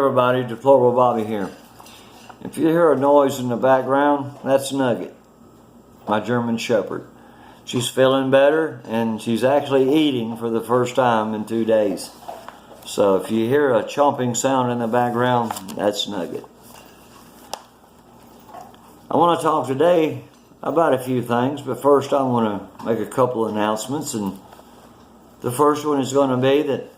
everybody, Deplorable Bobby here. If you hear a noise in the background, that's Nugget, my German Shepherd. She's feeling better and she's actually eating for the first time in 2 days. So if you hear a chomping sound in the background, that's Nugget. I want to talk today about a few things, but first I want to make a couple of announcements. And the first one is going to be that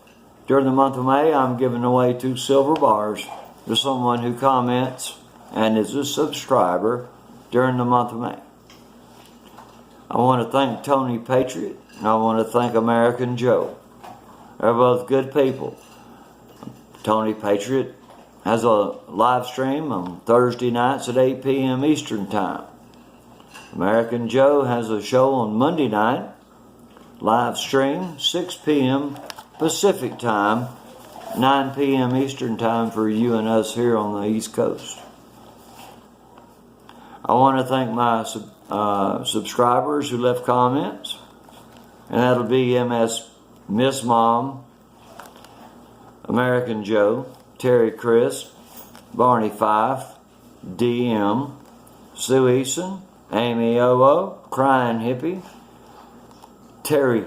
during the month of May, I'm giving away 2 silver bars to someone who comments and is a subscriber during the month of May. I want to thank Tony Patriot and I want to thank American Joe. They're both good people. Tony Patriot has a live stream on Thursday nights at 8 p.m. Eastern Time. American Joe has a show on Monday night, live stream, 6 p.m. Pacific Time, 9 p.m. Eastern Time for you and us here on the East Coast. I want to thank my subscribers who left comments, and that'll be Miss Mom, American Joe, Terry Chris, Barney Fife, DM, Sue Eason, Amy Oo, Crying Hippie, Terry,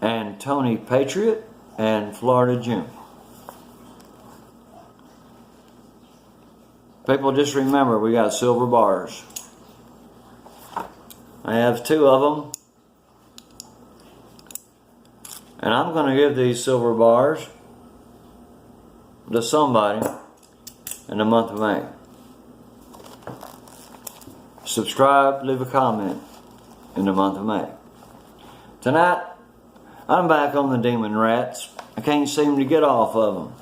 and Tony Patriot, and Florida Jim. People, just remember, we got silver bars. I have 2 of them. And I'm going to give these silver bars to somebody in the month of May. Subscribe, leave a comment in the month of May. Tonight, I'm back on the Demonrats. I can't seem to get off of them.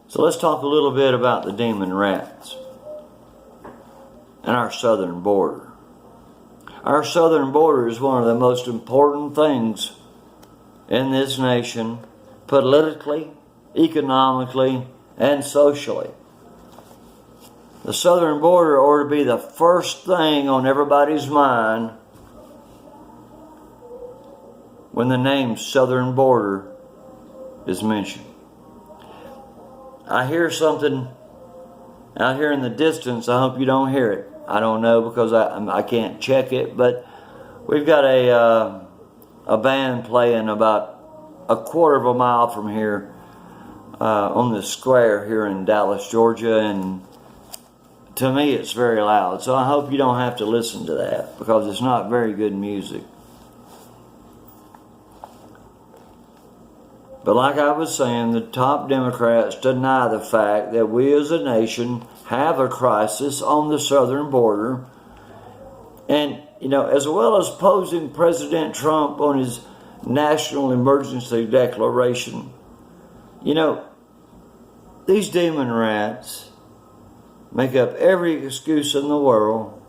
So let's talk a little bit about the Demonrats and our southern border. Our southern border is one of the most important things in this nation, politically, economically, and socially. The southern border ought to be the first thing on everybody's mind when the name southern border is mentioned. I hear something out here in the distance. I hope you don't hear it. I don't know because I can't check it, but we've got a band playing about a quarter of a mile from here on the square here in Dallas, Georgia, and to me it's very loud. So I hope you don't have to listen to that because it's not very good music. But like I was saying, the top Democrats deny the fact that we as a nation have a crisis on the southern border. And, you know, as well as posing President Trump on his national emergency declaration, you know, these Demonrats make up every excuse in the world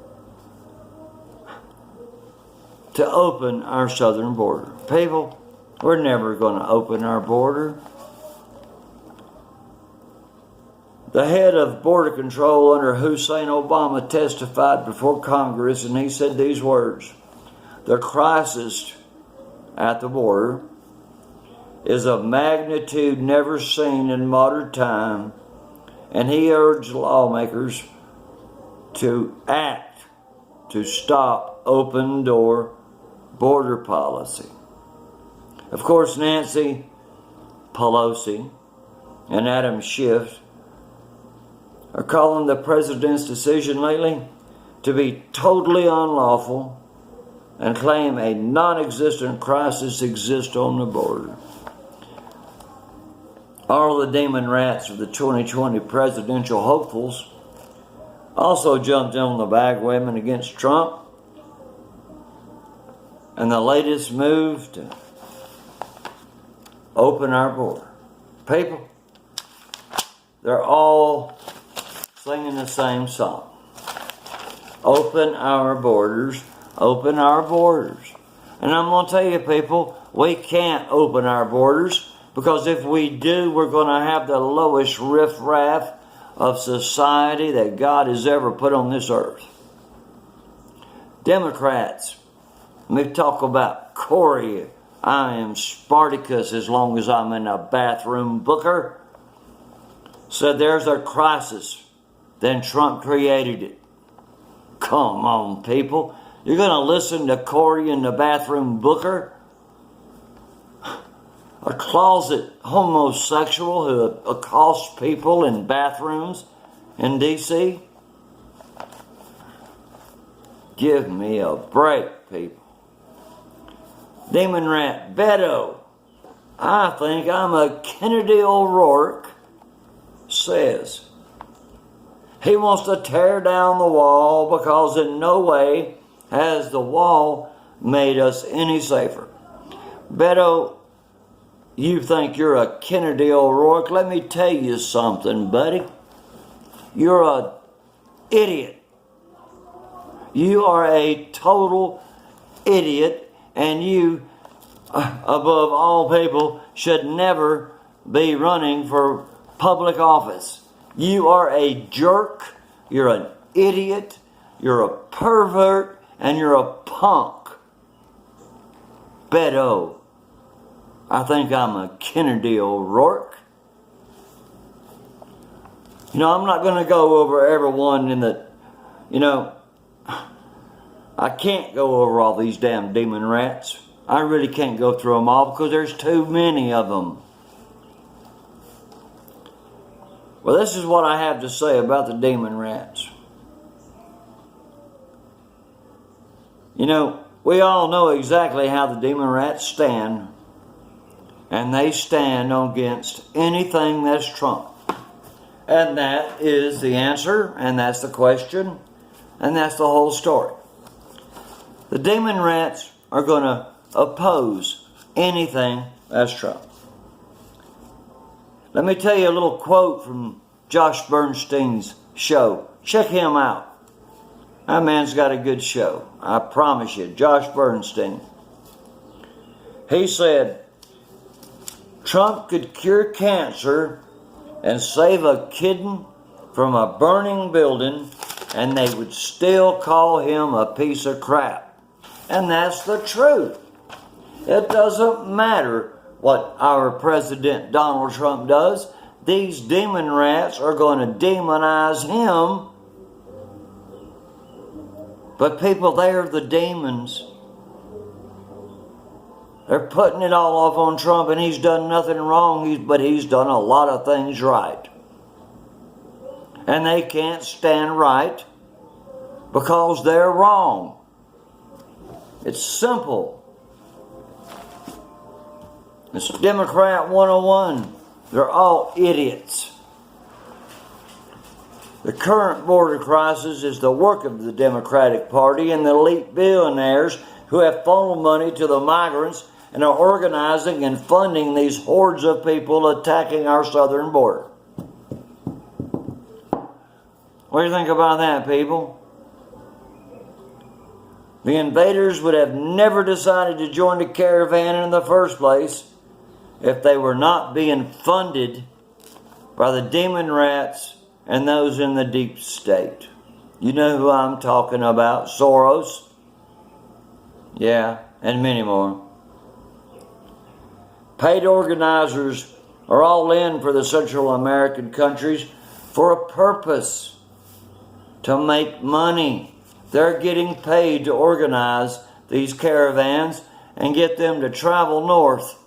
to open our southern border. People, we're never going to open our border. The head of Border Control under Hussein Obama testified before Congress, and he said these words: "The crisis at the border is of magnitude never seen in modern time," and he urged lawmakers to act to stop open-door border policy. Of course, Nancy Pelosi and Adam Schiff are calling the president's decision lately to be totally unlawful and claim a non-existent crisis exists on the border. All the Demonrats of the 2020 presidential hopefuls also jumped on the bandwagon against Trump and the latest move to open our border. People, they're all singing the same song. Open our borders, open our borders. And I'm going to tell you, people, we can't open our borders because if we do, we're going to have the lowest riffraff of society that God has ever put on this earth. Democrats, let me talk about Corey I am Spartacus as long as I'm in a bathroom booker. Said there's a crisis. Then Trump created it. Come on, people. You're going to listen to Cory in the bathroom booker? A closet homosexual who accosts people in bathrooms in D.C.? Give me a break, people. Demonrat Beto, I think I'm a Kennedy O'Rourke, says he wants to tear down the wall because in no way has the wall made us any safer. Beto, you think you're a Kennedy O'Rourke? Let me tell you something, buddy. You're an idiot. You are a total idiot, and you, above all people, should never be running for public office. You are a jerk, you're an idiot, you're a pervert, and you're a punk. Beto, I think I'm a Kennedy O'Rourke. You know, I'm not going to go over everyone in the, I can't go over all these damn Demonrats. I really can't go through them all because there's too many of them. Well, this is what I have to say about the Demonrats. You know, we all know exactly how the Demonrats stand, and they stand against anything that's Trump. And that is the answer, and that's the question, and that's the whole story. The Demonrats are going to oppose anything that's Trump. Let me tell you a little quote from Josh Bernstein's show. Check him out. That man's got a good show. I promise you. Josh Bernstein. He said, Trump could cure cancer and save a kitten from a burning building, and they would still call him a piece of crap. And that's the truth. It doesn't matter what our President Donald Trump does. These Demonrats are going to demonize him. But people, they are the demons. They're putting it all off on Trump, and he's done nothing wrong, but he's done a lot of things right. And they can't stand right because they're wrong. It's simple. It's Democrat 101. They're all idiots. The current border crisis is the work of the Democratic Party and the elite billionaires who have funneled money to the migrants and are organizing and funding these hordes of people attacking our southern border. What do you think about that, people? The invaders would have never decided to join the caravan in the first place if they were not being funded by the Demonrats and those in the deep state. You know who I'm talking about, Soros. Yeah, and many more. Paid organizers are all in for the Central American countries for a purpose, to make money. They're getting paid to organize these caravans and get them to travel north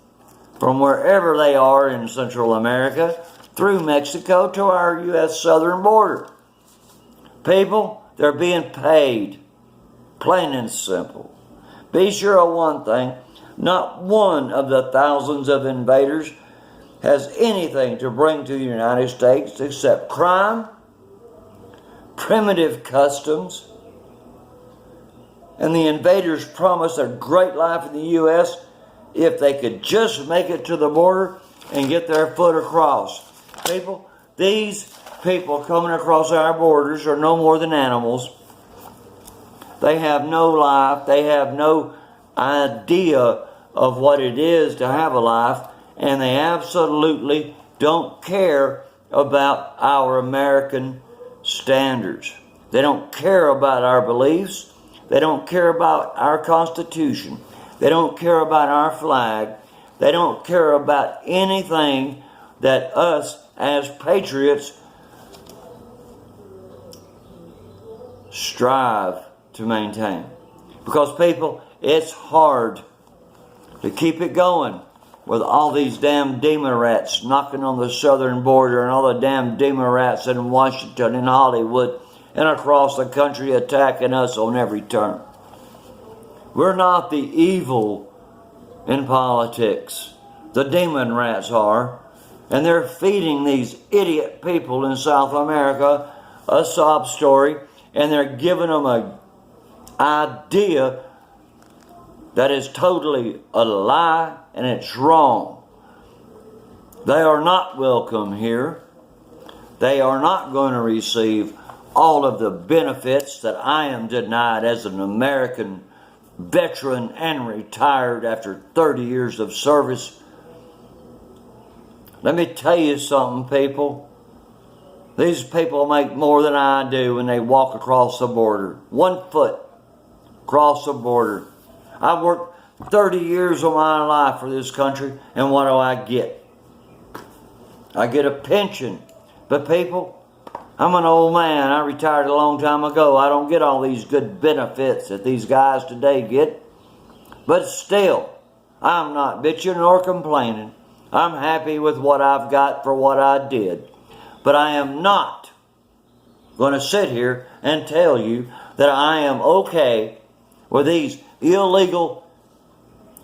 from wherever they are in Central America through Mexico to our U.S. southern border. People, they're being paid. Plain and simple. Be sure of one thing. Not one of the thousands of invaders has anything to bring to the United States except crime, primitive customs, and the invaders promised a great life in the U.S. if they could just make it to the border and get their foot across. People, these people coming across our borders are no more than animals. They have no life. They have no idea of what it is to have a life, and they absolutely don't care about our American standards. They don't care about our beliefs. They don't care about our Constitution. They don't care about our flag. They don't care about anything that us as patriots strive to maintain. Because people, it's hard to keep it going with all these damn Demonrats knocking on the southern border and all the damn Demonrats in Washington and Hollywood and across the country attacking us on every turn. We're not the evil in politics. The Demonrats are. And they're feeding these idiot people in South America a sob story, and they're giving them an idea that is totally a lie and it's wrong. They are not welcome here. They are not going to receive all of the benefits that I am denied as an American veteran and retired after 30 years of service. Let me tell you something, people. These people make more than I do when they walk across the border. 1 foot across the border. I've worked 30 years of my life for this country, and what do I get? I get a pension. But people, I'm an old man. I retired a long time ago. I don't get all these good benefits that these guys today get. But still, I'm not bitching or complaining. I'm happy with what I've got for what I did. But I am not going to sit here and tell you that I am okay with these illegal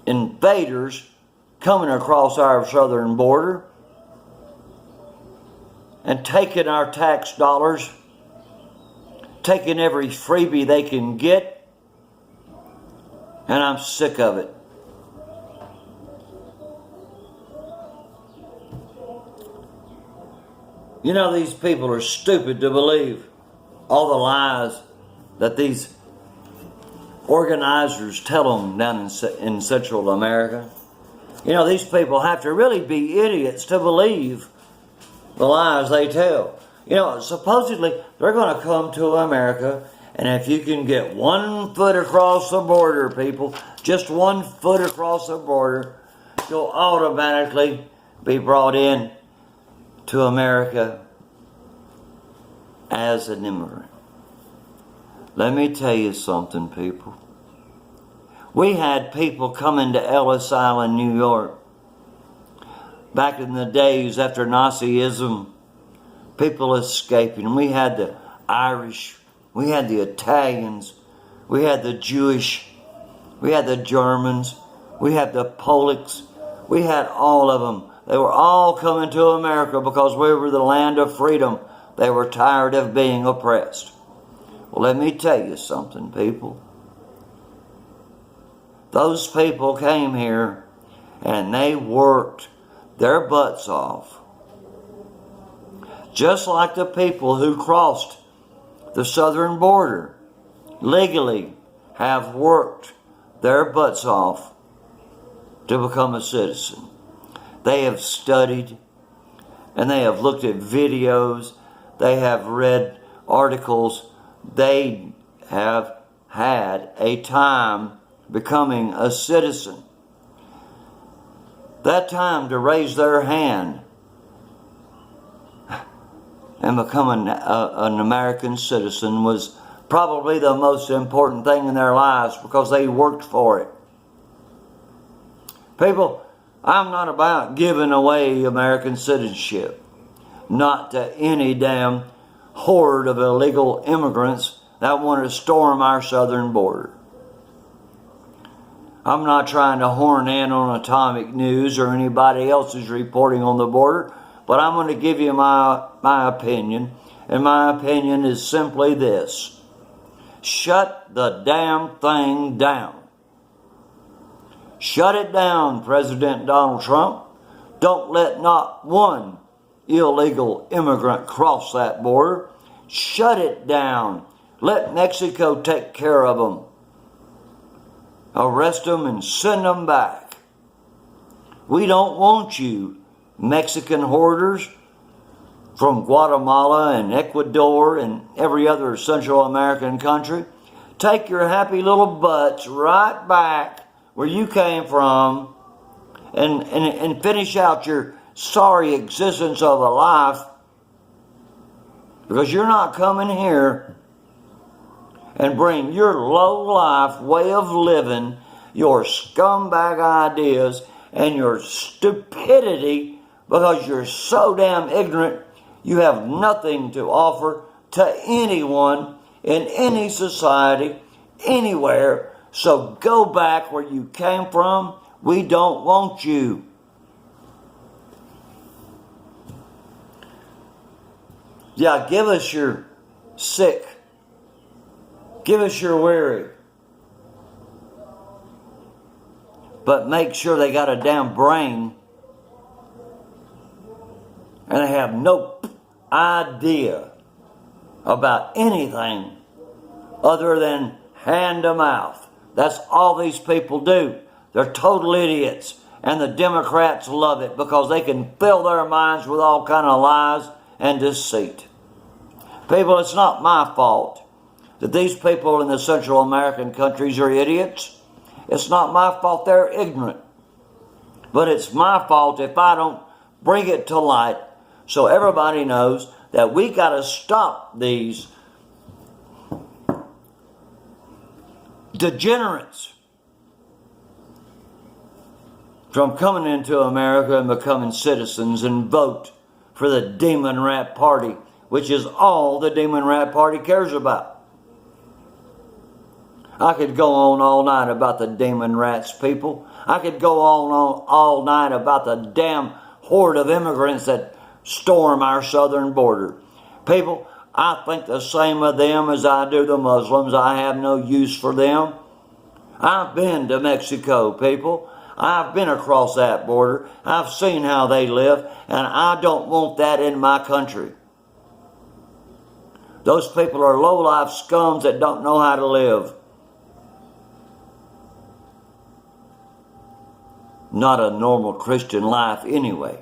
invaders coming across our southern border and taking our tax dollars, taking every freebie they can get, and I'm sick of it. You know, these people are stupid to believe all the lies that these organizers tell them down in Central America. You know, these people have to really be idiots to believe the lies they tell. You know, supposedly they're going to come to America, and if you can get 1 foot across the border, people, just 1 foot across the border, you'll automatically be brought in to America as an immigrant. Let me tell you something, people. We had people coming to Ellis Island, New York. Back in the days after Nazism, people escaping. We had the Irish, we had the Italians, we had the Jewish, we had the Germans, we had the Polish, we had all of them. They were all coming to America because we were the land of freedom. They were tired of being oppressed. Well, let me tell you something, people. Those people came here and they worked their butts off. Just like the people who crossed the southern border legally have worked their butts off to become a citizen. They have studied and they have looked at videos. They have read articles. They have had a time becoming a citizen. That time to raise their hand and become an American citizen was probably the most important thing in their lives because they worked for it. People, I'm not about giving away American citizenship. Not to any damn horde of illegal immigrants that want to storm our southern border. I'm not trying to horn in on Atomic News or anybody else's reporting on the border, but I'm going to give you my opinion, and my opinion is simply this. Shut the damn thing down. Shut it down, President Donald Trump. Don't let not one illegal immigrant cross that border. Shut it down. Let Mexico take care of them. Arrest them and send them back. We don't want you, Mexican hoarders from Guatemala and Ecuador and every other Central American country. Take your happy little butts right back where you came from and finish out your sorry existence of a life, because you're not coming here and bring your low-life way of living, your scumbag ideas, and your stupidity, because you're so damn ignorant, you have nothing to offer to anyone in any society, anywhere. So go back where you came from. We don't want you. Yeah, give us your sick. Give us your weary. But make sure they got a damn brain and they have no idea about anything other than hand to mouth. That's all these people do. They're total idiots. And the Democrats love it because they can fill their minds with all kind of lies and deceit. People, it's not my fault that these people in the Central American countries are idiots. It's not my fault they're ignorant. But it's my fault if I don't bring it to light so everybody knows that we got to stop these degenerates from coming into America and becoming citizens and vote for the Demonrat Party, which is all the Demonrat Party cares about. I could go on all night about the Demonrats, people. I could go on all night about the damn horde of immigrants that storm our southern border. People, I think the same of them as I do the Muslims. I have no use for them. I've been to Mexico, people. I've been across that border. I've seen how they live, and I don't want that in my country. Those people are low-life scums that don't know how to live. Not a normal Christian life anyway.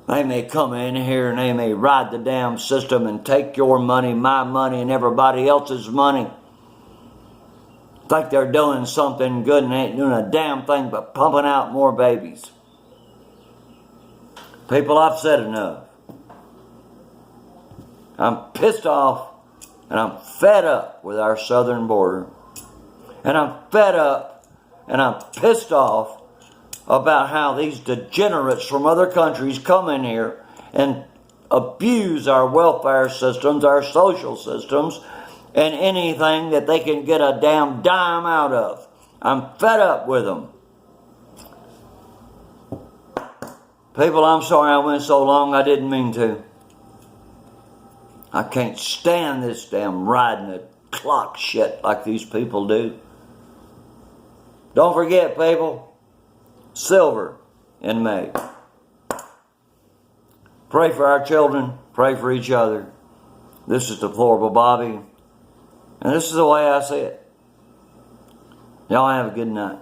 They may come in here and they may ride the damn system and take your money, my money, and everybody else's money. Think they're doing something good and ain't doing a damn thing but pumping out more babies. People, I've said enough. I'm pissed off and I'm fed up with our southern border. And I'm fed up and I'm pissed off about how these degenerates from other countries come in here and abuse our welfare systems, our social systems, and anything that they can get a damn dime out of. I'm fed up with them. People, I'm sorry I went so long. I didn't mean to. I can't stand this damn riding the clock shit like these people do. Don't forget, people, silver in May. Pray for our children. Pray for each other. This is Deplorable Bobby. And this is the way I see it. Y'all have a good night.